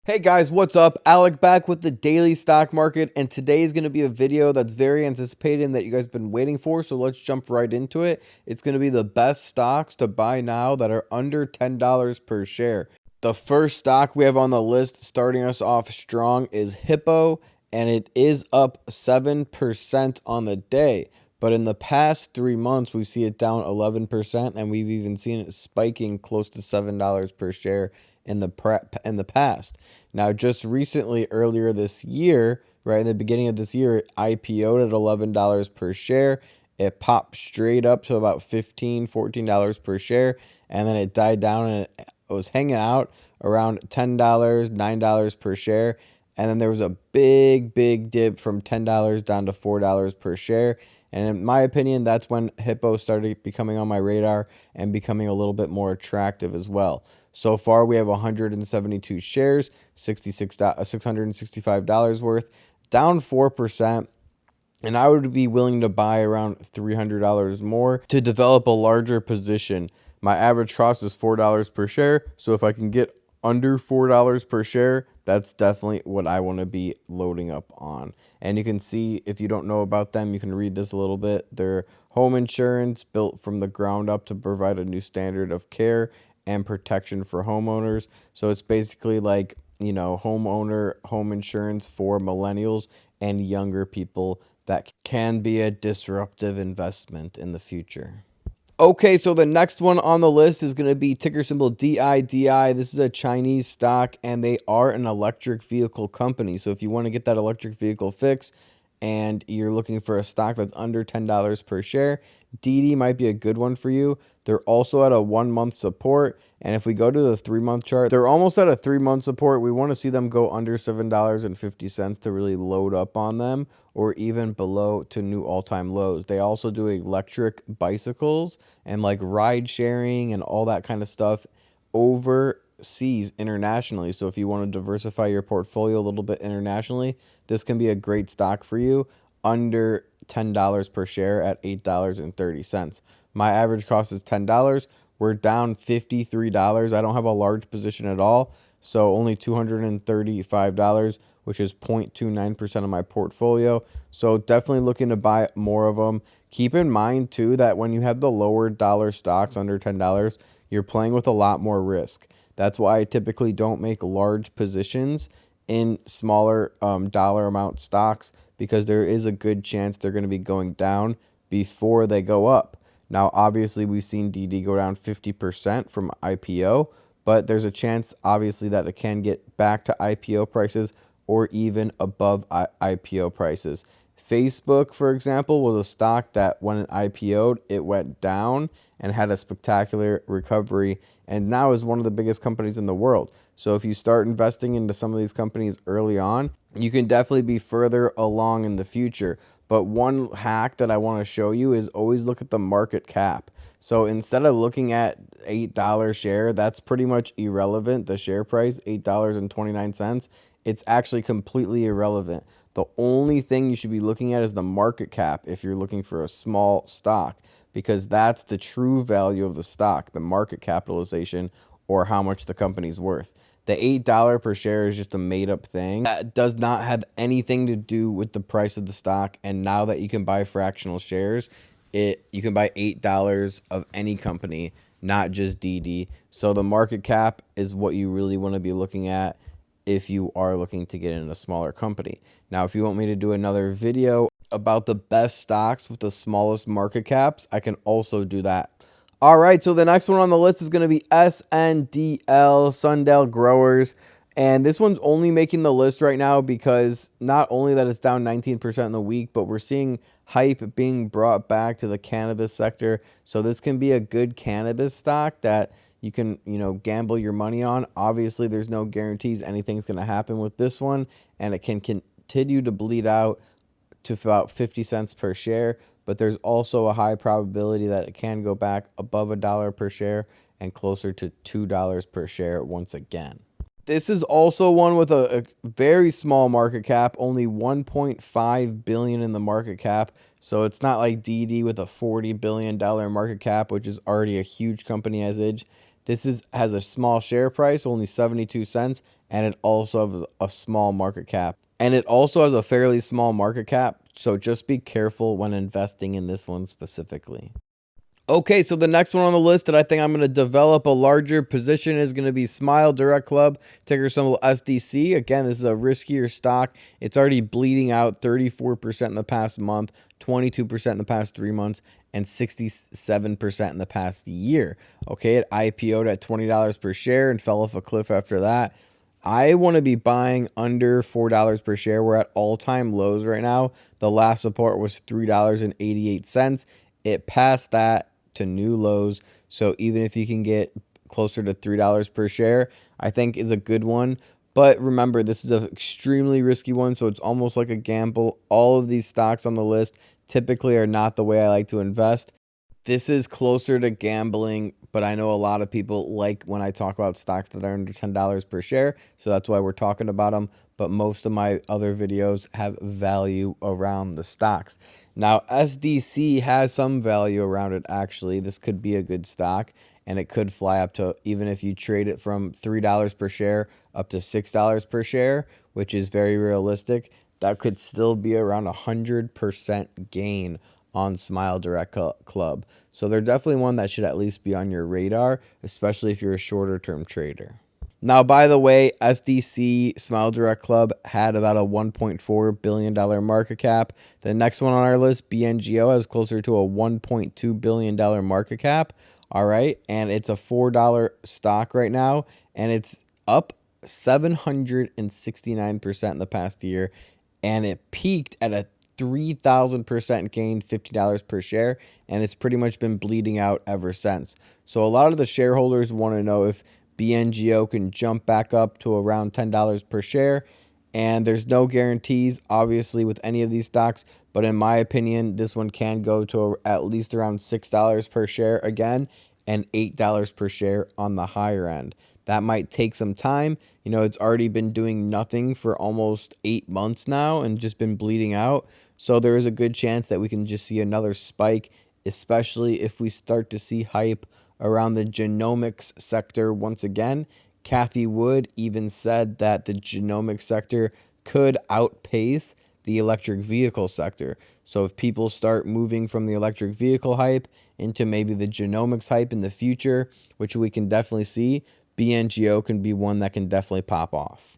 Hey guys, what's up? Alec back with the daily stock market, and today is going to be a video that's very anticipated and that you guys have been waiting for, so let's jump right into it. It's going to be the best stocks to buy now that are under $10 per share. The first stock we have on the list starting us off strong is Hippo, and it is up 7% on the day. But in the past 3 months, we see it down 11%, and we've even seen it spiking close to $7 per share in the past. Now, just recently, earlier this year, right in the beginning of this year, it IPO'd at $11 per share. It popped straight up to about $15, $14 per share, and then it died down and it was hanging out around $10, $9 per share. And then there was a big dip from $10 down to $4 per share. And in my opinion, that's when Hippo started becoming on my radar and becoming a little bit more attractive as well. So far, we have 172 shares, $665 worth, down 4%. And I would be willing to buy around $300 more to develop a larger position. My average cost is $4 per share. So if I can get under $4 per share, that's definitely what I want to be loading up on. And you can see, if you don't know about them, you can read this a little bit. They're home insurance built from the ground up to provide a new standard of care and protection for homeowners. So it's basically like, homeowner home insurance for millennials and younger people that can be a disruptive investment in the future. Okay, so the next one on the list is going to be ticker symbol DIDI. This is a Chinese stock, and they are an electric vehicle company. So if you want to get that electric vehicle fix and you're looking for a stock that's under $10 per share, Didi might be a good one for you. They're also at a 1-month support. And if we go to the 3-month chart, they're almost at a 3-month support. We want to see them go under $7.50 to really load up on them, or even below to new all-time lows. They also do electric bicycles and like ride sharing and all that kind of stuff overseas internationally. So if you want to diversify your portfolio a little bit internationally, this can be a great stock for you under $10 per share at $8.30. My average cost is $10. We're down $53. I don't have a large position at all, so only $235, which is 0.29% of my portfolio. So definitely looking to buy more of them. Keep in mind too that when you have the lower dollar stocks under $10, you're playing with a lot more risk. That's why I typically don't make large positions in smaller dollar amount stocks, because there is a good chance they're going to be going down before they go up. Now, obviously, we've seen Didi go down 50% from IPO, but there's a chance, obviously, that it can get back to IPO prices or even above IPO prices. Facebook, for example, was a stock that when it IPO'd, it went down and had a spectacular recovery, and now is one of the biggest companies in the world. So if you start investing into some of these companies early on, you can definitely be further along in the future. But one hack that I want to show you is always look at the market cap. So instead of looking at $8 share, that's pretty much irrelevant. The share price, $8.29, it's actually completely irrelevant. The only thing you should be looking at is the market cap if you're looking for a small stock, because that's the true value of the stock, the market capitalization, or how much the company's worth. The $8 per share is just a made up thing that does not have anything to do with the price of the stock. And now that you can buy fractional shares, you can buy $8 of any company, not just Didi. So the market cap is what you really want to be looking at if you are looking to get in a smaller company. Now, if you want me to do another video about the best stocks with the smallest market caps, I can also do that. All right, so the next one on the list is going to be SNDL, Sundial Growers. And this one's only making the list right now because not only that it's down 19% in the week, but we're seeing hype being brought back to the cannabis sector. So this can be a good cannabis stock that you can, gamble your money on. Obviously, there's no guarantees anything's going to happen with this one, and it can continue to bleed out to about 50 cents per share, but there's also a high probability that it can go back above $1 per share and closer to $2 per share once again. This is also one with a very small market cap, only $1.5 billion in the market cap. So it's not like Didi with a $40 billion market cap, which is already a huge company as is. This has a small share price, only 72 cents, and it also has a small market cap. And it also has a fairly small market cap, so just be careful when investing in this one specifically. Okay, so the next one on the list that I think I'm going to develop a larger position is going to be SmileDirectClub, ticker symbol SDC. Again, this is a riskier stock. It's already bleeding out 34% in the past month, 22% in the past 3 months, and 67% in the past year. Okay, it IPO'd at $20 per share and fell off a cliff after that. I want to be buying under $4 per share. We're at all-time lows right now. The last support was $3.88. It passed that to new lows. So even if you can get closer to $3 per share, I think is a good one. But remember, this is an extremely risky one, so it's almost like a gamble. All of these stocks on the list typically are not the way I like to invest. This is closer to gambling, but I know a lot of people like when I talk about stocks that are under $10 per share, so that's why we're talking about them. But most of my other videos have value around the stocks. Now, SDC has some value around it, actually. This could be a good stock, and it could fly up to, even if you trade it from $3 per share up to $6 per share, which is very realistic, that could still be around 100% gain on SmileDirectClub. So they're definitely one that should at least be on your radar, especially if you're a shorter term trader. Now, by the way, SDC SmileDirectClub had about a $1.4 billion market cap. The next one on our list, BNGO, has closer to a $1.2 billion market cap. All right. And it's a $4 stock right now. And it's up 769% in the past year. And it peaked at a 3,000% gain, $50 per share, and it's pretty much been bleeding out ever since. So a lot of the shareholders want to know if BNGO can jump back up to around $10 per share, and there's no guarantees, obviously, with any of these stocks, but in my opinion, this one can go to at least around $6 per share again, and $8 per share on the higher end. That might take some time. You know, it's already been doing nothing for almost 8 months now and just been bleeding out. So there is a good chance that we can just see another spike, especially if we start to see hype around the genomics sector once again. Cathie Wood even said that the genomics sector could outpace the electric vehicle sector. So if people start moving from the electric vehicle hype into maybe the genomics hype in the future, which we can definitely see, BNGO can be one that can definitely pop off.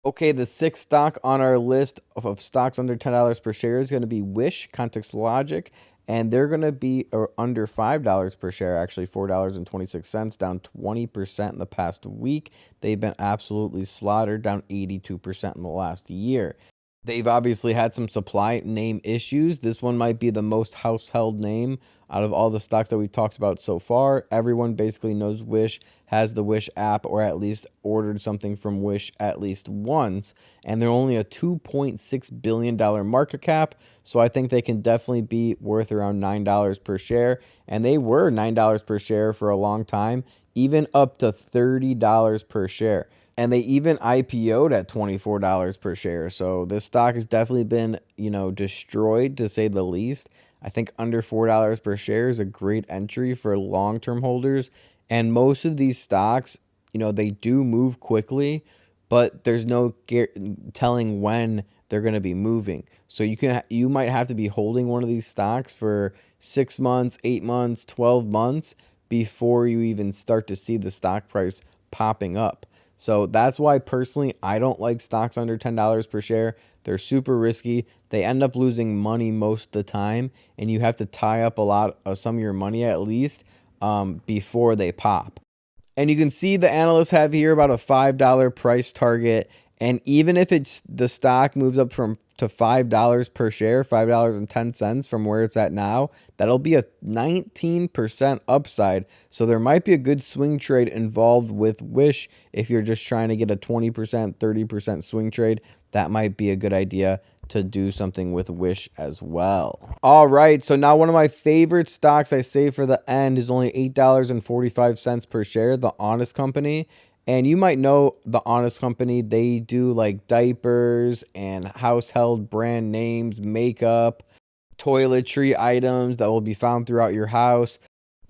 Okay, the sixth stock on our list of stocks under $10 per share is going to be Wish, Context Logic, and they're going to be under $5 per share, actually $4.26, down 20% in the past week. They've been absolutely slaughtered, down 82% in the last year. They've obviously had some supply name issues. This one might be the most household name out of all the stocks that we've talked about so far. Everyone basically knows Wish, has the Wish app, or at least ordered something from Wish at least once. And they're only a $2.6 billion market cap. So I think they can definitely be worth around $9 per share. And they were $9 per share for a long time, even up to $30 per share. And they even IPO'd at $24 per share. So this stock has definitely been, destroyed, to say the least. I think under $4 per share is a great entry for long-term holders. And most of these stocks, they do move quickly, but there's no telling when they're going to be moving. So you might have to be holding one of these stocks for 6 months, 8 months, 12 months before you even start to see the stock price popping up. So that's why personally I don't like stocks under $10 per share. They're super risky. They end up losing money most of the time, and you have to tie up a lot of some of your money at least before they pop. And you can see the analysts have here about a $5 price target. And even if the stock moves up to $5 per share, $5.10 from where it's at now, that'll be a 19% upside. So there might be a good swing trade involved with Wish. If you're just trying to get a 20%, 30% swing trade, that might be a good idea to do something with Wish as well. All right, so now one of my favorite stocks I save for the end is only $8.45 per share, The Honest Company. And you might know The Honest Company. They do like diapers and household brand names, makeup, toiletry items that will be found throughout your house.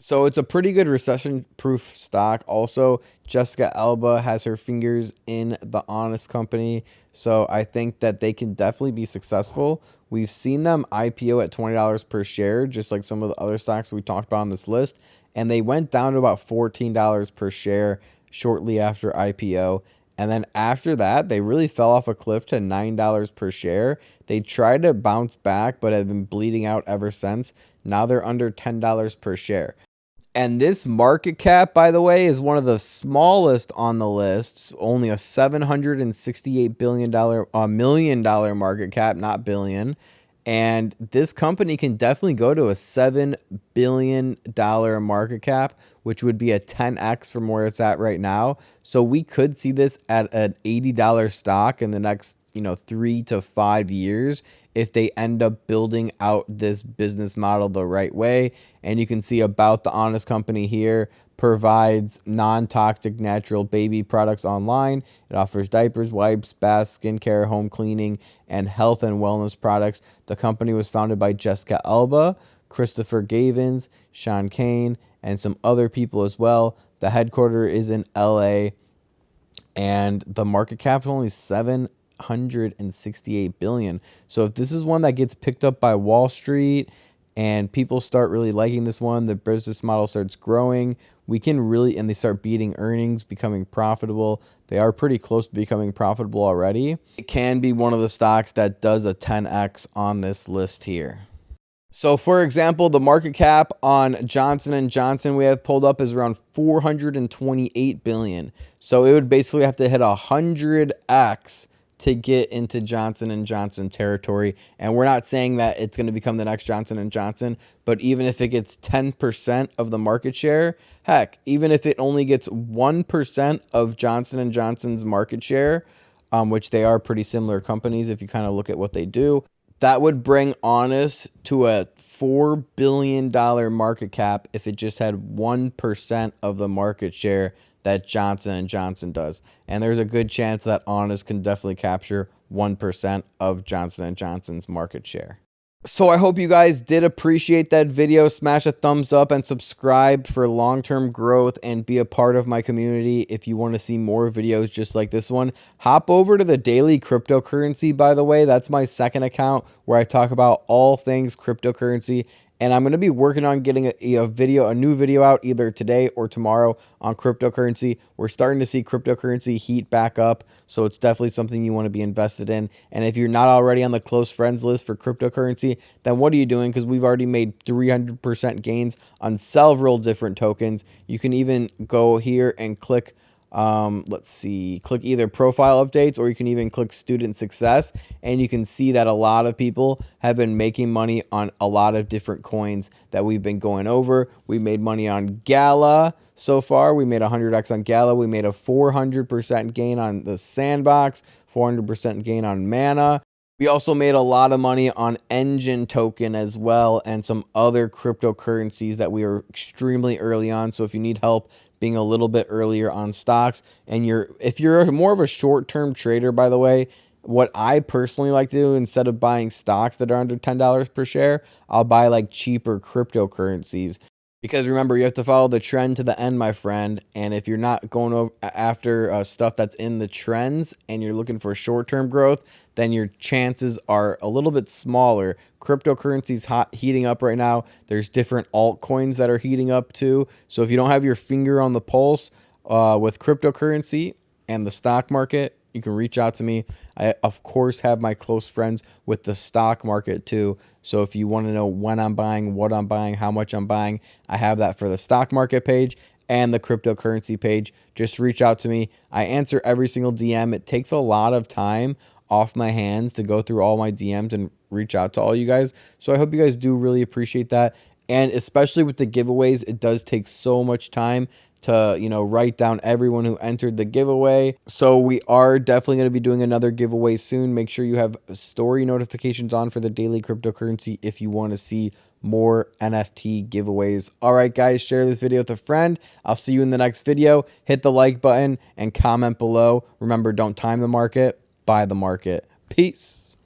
So it's a pretty good recession-proof stock. Also, Jessica Alba has her fingers in the Honest Company, so I think that they can definitely be successful. We've seen them IPO at $20 per share, just like some of the other stocks we talked about on this list, and they went down to about $14 per share shortly after IPO. And then after that, they really fell off a cliff to $9 per share. They tried to bounce back, but have been bleeding out ever since. Now they're under $10 per share. And this market cap, by the way, is one of the smallest on the list. Only a $768 million market cap, not billion. And this company can definitely go to a $7 billion market cap, which would be a 10x from where it's at right now. So we could see this at an $80 stock in the next, 3 to 5 years if they end up building out this business model the right way. And you can see about the Honest Company here provides non-toxic natural baby products online. It offers diapers, wipes, baths, skincare, home cleaning, and health and wellness products. The company was founded by Jessica Alba, Christopher Gavins, Sean Kane, and some other people as well. The headquarters is in LA, and the market cap is only 768 billion. So if this is one that gets picked up by Wall Street and people start really liking this one, the business model starts growing, we can really, and they start beating earnings, becoming profitable. They are pretty close to becoming profitable already. It can be one of the stocks that does a 10x on this list here. So for example, the market cap on Johnson & Johnson we have pulled up is around 428 billion. So it would basically have to hit 100x to get into Johnson & Johnson territory. And we're not saying that it's going to become the next Johnson & Johnson, but even if it gets 10% of the market share, heck, even if it only gets 1% of Johnson & Johnson's market share, which they are pretty similar companies if you kind of look at what they do, that would bring Honest to a $4 billion market cap if it just had 1% of the market share that Johnson & Johnson does. And there's a good chance that Honest can definitely capture 1% of Johnson & Johnson's market share. So I hope you guys did appreciate that video. Smash a thumbs up and subscribe for long-term growth and be a part of my community. If you want to see more videos just like this one, hop over to the Daily Cryptocurrency, by the way. That's my second account where I talk about all things cryptocurrency. And I'm going to be working on getting a new video out either today or tomorrow on cryptocurrency. We're starting to see cryptocurrency heat back up, so it's definitely something you want to be invested in. And if you're not already on the close friends list for cryptocurrency, then what are you doing? Because we've already made 300% gains on several different tokens. You can even go here and click click either profile updates, or you can even click student success, and you can see that a lot of people have been making money on a lot of different coins that we've been going over. We made money on Gala so far. We made 100x on Gala. We made a 400% gain on the Sandbox, 400% gain on Mana. We also made a lot of money on Engine token as well, and some other cryptocurrencies that we are extremely early on. So if you need help being a little bit earlier on stocks, and if you're more of a short-term trader, by the way, what I personally like to do, instead of buying stocks that are under $10 per share, I'll buy like cheaper cryptocurrencies. Because remember, you have to follow the trend to the end, my friend. And if you're not going after stuff that's in the trends and you're looking for short-term growth, then your chances are a little bit smaller. Cryptocurrency's heating up right now. There's different altcoins that are heating up too. So if you don't have your finger on the pulse with cryptocurrency and the stock market, you can reach out to me. I, of course, have my close friends with the stock market too. So if you want to know when I'm buying, what I'm buying, how much I'm buying, I have that for the stock market page and the cryptocurrency page. Just reach out to me. I answer every single DM. It takes a lot of time off my hands to go through all my DMs and reach out to all you guys. So I hope you guys do really appreciate that. And especially with the giveaways, it does take so much time to, write down everyone who entered the giveaway. So we are definitely going to be doing another giveaway soon. Make sure you have story notifications on for the Daily Cryptocurrency if you want to see more NFT giveaways. All right, guys, share this video with a friend. I'll see you in the next video. Hit the like button and comment below. Remember, don't time the market, buy the market. Peace.